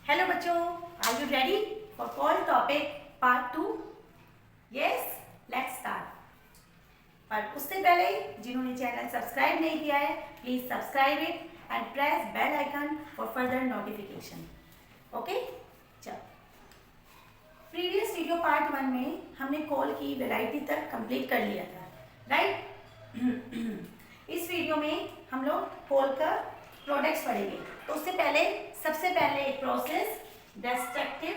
Hello बच्चों, are you ready for coal topic part 2? Yes, let's start. पर उससे पहले जिन्होंने चैनल सब्सक्राइब नहीं किया है, please subscribe it and press bell icon for further notification. Okay, चलो। प्रीवियस वीडियो पार्ट 1 में हमने कॉल की वैरायटी तक कंप्लीट कर लिया था, राइट? इस वीडियो में हम लोग कॉल का प्रोडक्ट्स पढ़ेंगे। तो उससे पहले सबसे पहले एक प्रोसेस डिस्ट्रक्टिव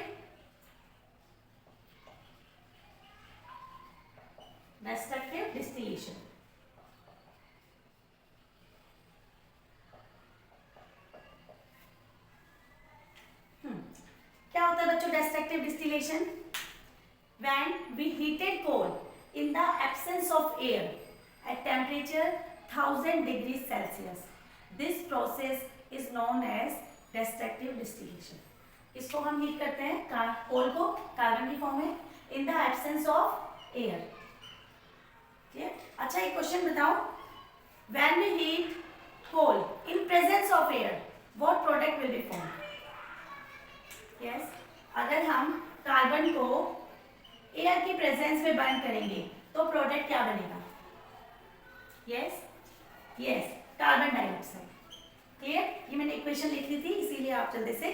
डिस्टिलेशन। क्या होता है बच्चों destructive distillation? When we heated coal in the absence of air at temperature 1000 degrees Celsius. This process is known as destructive distillation. इसको हम हीट करते हैं कोल को कार्बन की फॉर्म में in the absence of air. अच्छा, एक क्वेश्चन बताओ, when we heat coal in presence of air what product will be form? Yes, अगर हम कार्बन को एयर की प्रेजेंस में बर्न करेंगे तो प्रोडक्ट क्या बनेगा? Yes, carbon dioxide. क्लियर? ये मैंने इक्वेशन लिख ली थी, इसीलिए आप जल्दी से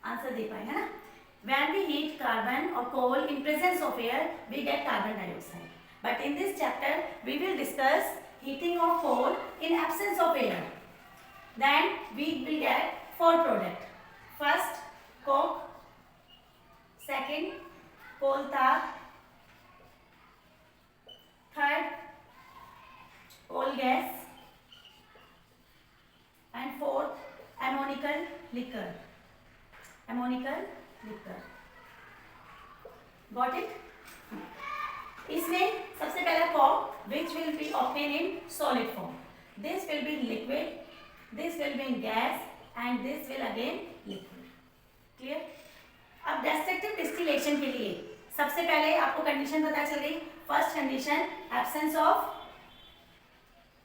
आंसर दे पाए, है ना? व्हेन वी हीट कार्बन और coal in presence of air we get carbon dioxide, but in this chapter we will discuss heating of coal in absence of air. Then we will get 4 product. First coke, second coal tar, थर्ड coal gas, and fourth ammonical liquor. Got it? इसमें सबसे पहला coke which will be obtained in solid form. This will be liquid, this will be in gas, and this will again liquid. Clear? अब destructive distillation के लिए सबसे पहले आपको condition पता चल गई। First condition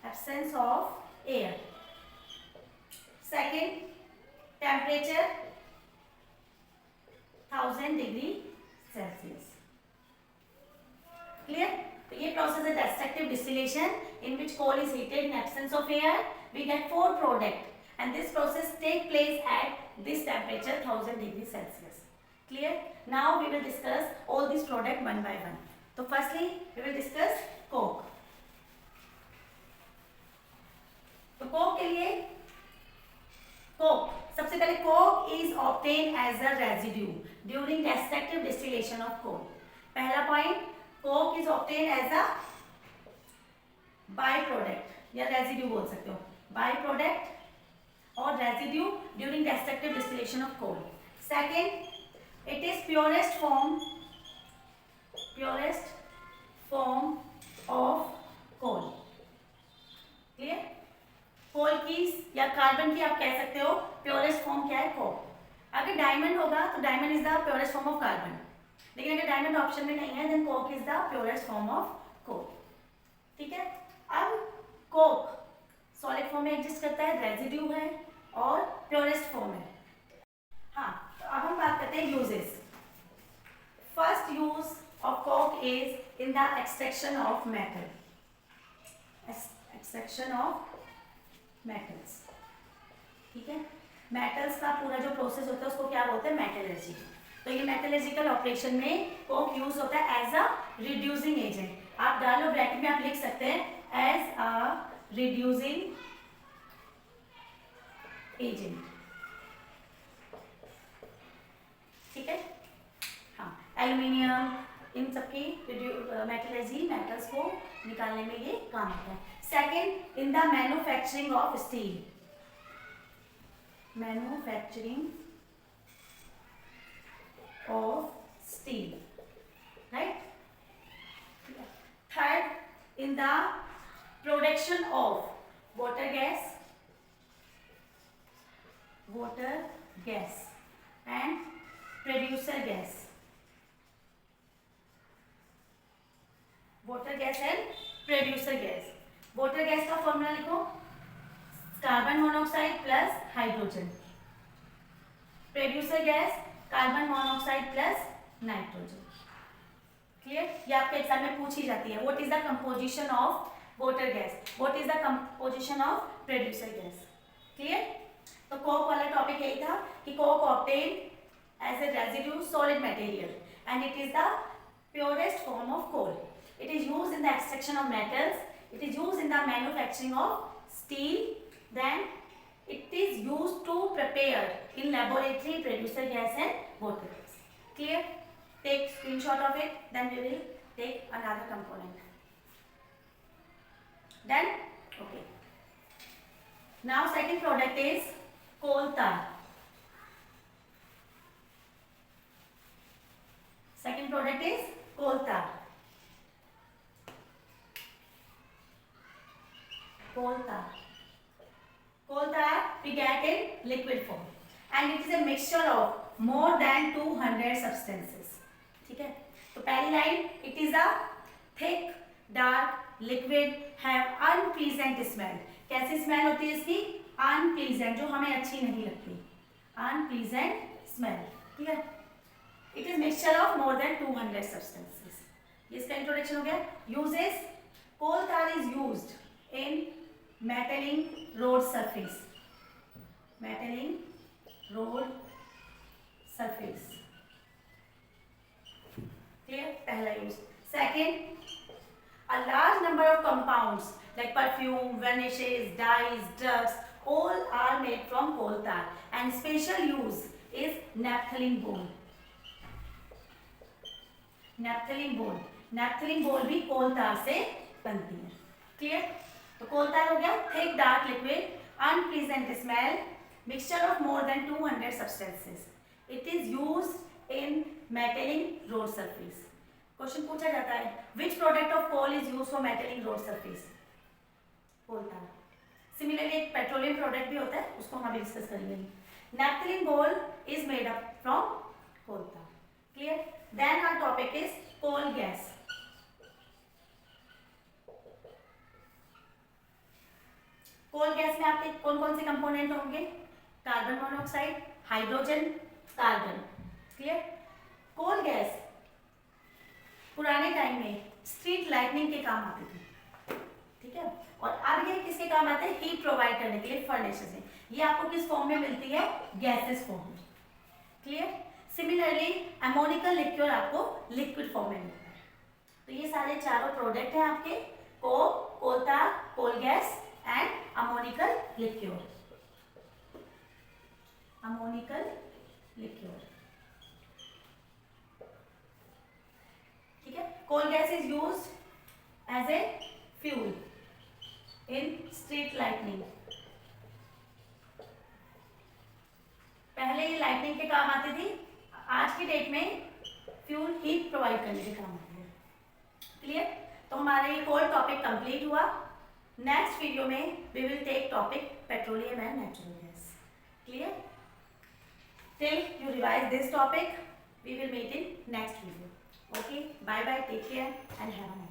absence of air. Second, temperature 1000 degree Celsius. Clear? तो ये process है destructive distillation in which coal is heated in absence of air. We get 4 product and this process take place at this temperature 1000 degree Celsius. Clear? Now we will discuss all these product one by one. तो firstly we will discuss coke. तो coke के लिए सबसे पहले coke is obtain as a residue during destructive distillation of coal. पहला point, coke is obtain as a by product या residue बोल सकते हो, बाय प्रोडक्ट और residue during destructive distillation of coal. Second, it is purest form of coal. Clear? Coal की या carbon की आप कह सकते हो प्योरेस्ट फॉर्म क्या है? कोक। अगर डायमंड होगा तो diamond is the purest form of carbon, लेकिन अगर डायमंड ऑप्शन में नहीं है then coke is the purest form of coke. ठीक है? अब कोक सॉलिड फॉर्म में एग्जिस्ट करता है, रेजिड्यू है और प्योरेस्ट फॉर्म है। हाँ, तो अब हम बात करते हैं uses. First use of Coke is in the extraction of metals. ठीक है? मेटल्स का पूरा जो प्रोसेस होता है उसको क्या बोलते हैं? मेटलर्जी। तो ये मेटलर्जिकल ऑपरेशन में कोक यूज होता है एज अ रिड्यूसिंग एजेंट। आप डालो ब्रैकेट में, आप लिख सकते हैं एज अ रिड्यूसिंग एजेंट। ठीक है? हाँ, एल्यूमिनियम इन सबकी मेटलर्जी, मेटल्स को निकालने में ये काम आता है। Second, in the manufacturing of steel, right? Third, in the production of water gas and producer gas. Water gas and producer gas. Water gas का फॉर्मूला लिखो, carbon monoxide plus hydrogen. Producer gas carbon monoxide plus nitrogen. Clear? ये आपके exam में पूछी जाती है। What is the composition of water gas, what is the composition of producer gas. Clear? तो Coke वाला टॉपिक यही था कि coke obtain as a residue solid material and it is the purest form of coal. It is used in the extraction of metals, it is used in the manufacturing of steel, then it is used to prepare in laboratory producer gas and water gas. Clear? Take screenshot of it, then we will take another component. Done? Okay. Now second product is coal tar. Second product is coal tar. Coal tar. Coal tar we get in liquid form and it is a mixture of more than 200 substances. ठीक है? तो पहली line, it is a thick dark liquid have unpleasant smell. कैसी smell होती है इसकी? Unpleasant, जो हमें अच्छी नहीं लगती. Unpleasant smell. ठीक है? It is mixture of more than 200 substances. ये इसका इंट्रोडक्शन हो गया. Uses, coal tar is used in metalling road surface. Metalling road surface. Clear? पहला use. Second, a large number of compounds like perfume, varnishes, dyes, drugs, all are made from coal tar and special use is naphthalene bowl. Naphthalene bowl. Naphthalene bowl भी coal tar से बनती है. Clear? तो कोल tar हो गया thick dark liquid, unpleasant smell, mixture of more than 200 substances. It is used in metalling road surface. Question पूछा जाता है which product of coal is used for metalling road surface? Coal tar. Similarly एक petroleum product भी होता है, उसको हम अभी डिस्कस करेंगे. Naphthalene ball is made up from coal tar. Clear? Then our topic is coal gas. Coal gas में आपके कौन कौन से कंपोनेंट होंगे? Carbon monoxide, hydrogen, carbon. Clear? Coal gas पुराने टाइम में स्ट्रीट लाइटनिंग के काम आती थी. ठीक है? और अब ये किसके काम आते हैं? हीट प्रोवाइड करने के लिए फर्नेसेस में. ये आपको किस फॉर्म में मिलती है? गैसेस फॉर्म में. क्लियर? सिमिलरली अमोनिकल लिक्विड आपको लिक्विड फॉर्म में मिलता है. तो ये सारे चारों प्रोडक्ट हैं आपके, coke, coal tar, coal gas and ammonical liquor. Ammonical liquor. ठीक है? Coal gas is used as a fuel in street lighting. पहले ये लाइटनिंग के काम आती थी, आज की डेट में फ्यूल हीट प्रोवाइड करने के काम आती है. क्लियर? तो हमारा ये कोल टॉपिक कंप्लीट हुआ. नेक्स्ट वीडियो में we will take topic petroleum and natural gas. Clear? Till you revise this topic, we will meet in next video. Okay, bye bye, take care and have a nice day.